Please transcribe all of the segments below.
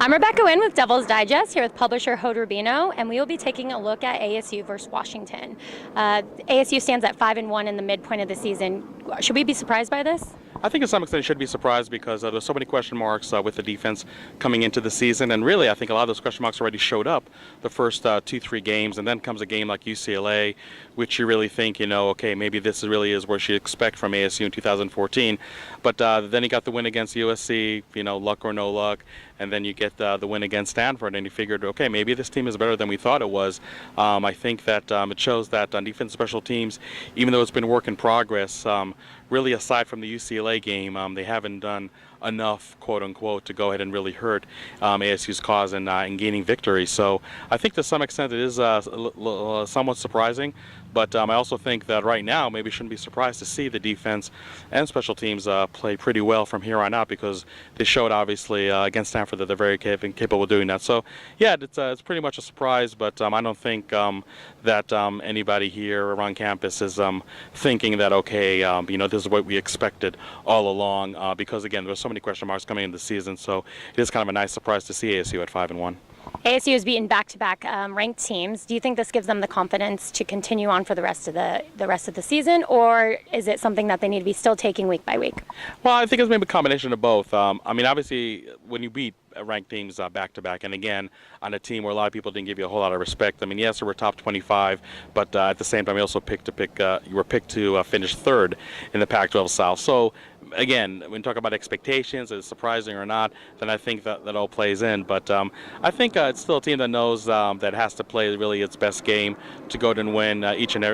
I'm Rebecca Wynn with Devil's Digest here with publisher Hode Rubino, and we will be taking a look at ASU versus Washington. ASU stands at 5-1 in the midpoint of the season. Should we be surprised by this? I think to some extent you should be surprised because there's so many question marks with the defense coming into the season, and really I think a lot of those question marks already showed up the first 2-3 games, and then comes a game like UCLA, which you really think, okay, maybe this really is where you expect from ASU in 2014. But then you got the win against USC, luck or no luck, and then you get the win against Stanford, and you figured, okay, maybe this team is better than we thought it was. I think that it shows that on defense special teams, even though it's been work in progress, really aside from the UCLA game, they haven't done enough, quote unquote, to go ahead and really hurt ASU's cause in gaining victory. So I think to some extent it is somewhat surprising, but I also think that right now maybe shouldn't be surprised to see the defense and special teams play pretty well from here on out, because they showed obviously against Stanford that they're very capable of doing that. So yeah, it's pretty much a surprise, but I don't think that anybody here around campus is thinking that, okay, this is what we expected all along, because again, there's so many question marks coming into the season, so it is kind of a nice surprise to see ASU at 5-1. ASU has beaten back-to-back ranked teams. Do you think this gives them the confidence to continue on for the rest of the season, or is it something that they need to be still taking week by week? Well, I think it's maybe a combination of both. Obviously, when you beat ranked teams back-to-back, and again, on a team where a lot of people didn't give you a whole lot of respect. Yes, we were top 25, but at the same time, you also you were picked to finish third in the Pac-12 South. So again, when you talk about expectations, is it surprising or not, then I think that all plays in. But I think it's still a team that knows that has to play really its best game to go and win each and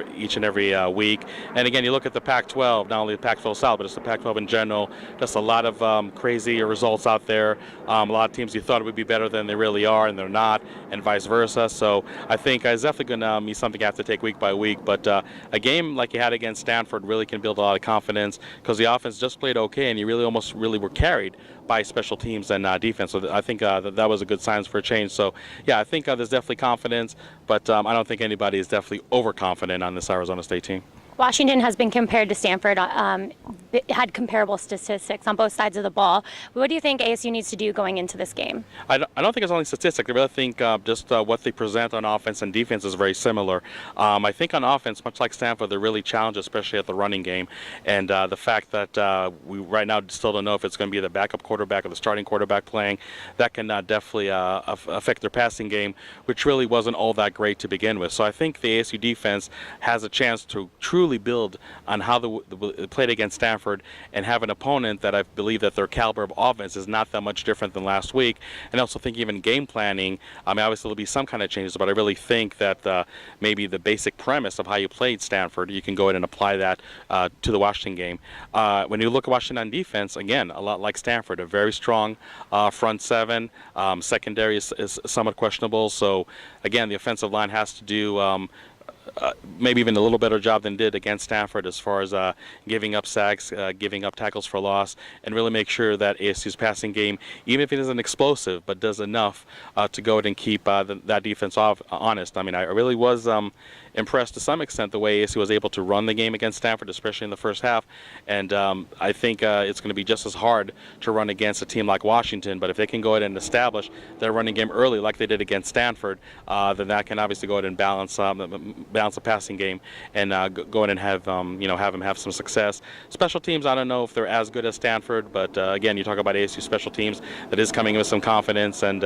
every week. And again, you look at the Pac-12, not only the Pac-12 South, but it's the Pac-12 in general. Just a lot of crazy results out there. A lot of teams you thought would be better than they really are, and they're not, and vice versa. So I think it's definitely going to be something you have to take week by week. But a game like you had against Stanford really can build a lot of confidence, because the offense just played okay, and you really were carried by special teams and defense. So I think that was a good sign for a change. So yeah, I think there's definitely confidence, but I don't think anybody is definitely overconfident on this Arizona State team. Washington has been compared to Stanford, had comparable statistics on both sides of the ball. What do you think ASU needs to do going into this game? I don't think it's only statistics. I really think just what they present on offense and defense is very similar. I think on offense, much like Stanford, they're really challenged, especially at the running game. And the fact that we right now still don't know if it's going to be the backup quarterback or the starting quarterback playing, that can definitely affect their passing game, which really wasn't all that great to begin with. So I think the ASU defense has a chance to truly build on how they played against Stanford, and have an opponent that I believe that their caliber of offense is not that much different than last week. And also think even game planning, obviously there'll be some kind of changes, but I really think that maybe the basic premise of how you played Stanford, you can go ahead and apply that to the Washington game. When you look at Washington on defense, again, a lot like Stanford, a very strong front seven. Secondary is somewhat questionable, so again, the offensive line has to do maybe even a little better job than did against Stanford as far as giving up sacks, giving up tackles for loss, and really make sure that ASU's passing game, even if it isn't explosive, but does enough to go ahead and keep that defense honest. I really was impressed to some extent the way ASU was able to run the game against Stanford, especially in the first half. And I think it's going to be just as hard to run against a team like Washington, but if they can go ahead and establish their running game early like they did against Stanford, then that can obviously go ahead and balance the passing game, and go ahead and have have them have some success. Special teams, I don't know if they're as good as Stanford, but again, you talk about ASU special teams that is coming with some confidence, and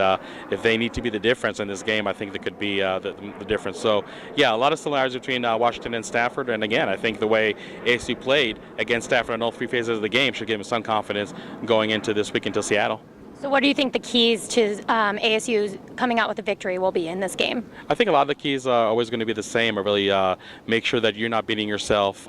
if they need to be the difference in this game, I think that could be the difference. So yeah, a lot of similarities between Washington and Stanford, and again, I think the way ASU played against Stanford in all three phases of the game should give them some confidence going into this week into Seattle. So what do you think the keys to ASU coming out with a victory will be in this game? I think a lot of the keys are always going to be the same. Really make sure that you're not beating yourself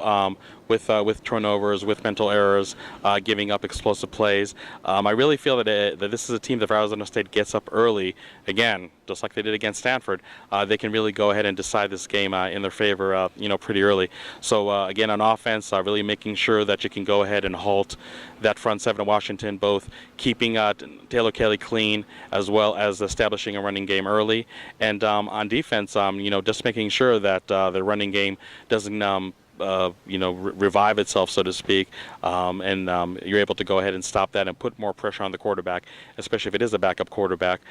with turnovers, with mental errors, giving up explosive plays. I really feel that this is a team that if Arizona State gets up early, again, just like they did against Stanford, they can really go ahead and decide this game in their favor, pretty early. So again, on offense, really making sure that you can go ahead and halt that front seven of Washington, both keeping Taylor Kelly clean as well as establishing a running game early. And on defense, just making sure that the running game doesn't revive itself, so to speak, and you're able to go ahead and stop that and put more pressure on the quarterback, especially if it is a backup quarterback,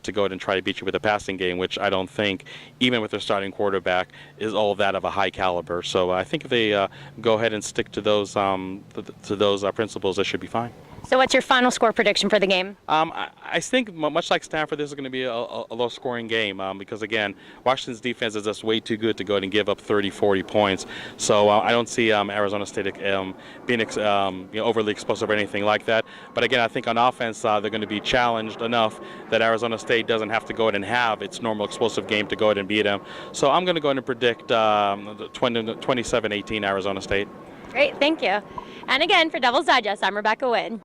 to go ahead and try to beat you with a passing game, which I don't think, even with their starting quarterback, is all that of a high caliber. So I think if they go ahead and stick to those principles, they should be fine. So what's your final score prediction for the game? I think much like Stanford, this is going to be a low-scoring game because, again, Washington's defense is just way too good to go ahead and give up 30, 40 points. So I don't see Arizona State being overly explosive or anything like that. But, again, I think on offense they're going to be challenged enough that Arizona State doesn't have to go ahead and have its normal explosive game to go ahead and beat them. So I'm going to go ahead and predict 27-18 Arizona State. Great, thank you. And again, for Devil's Digest, I'm Rebecca Wood.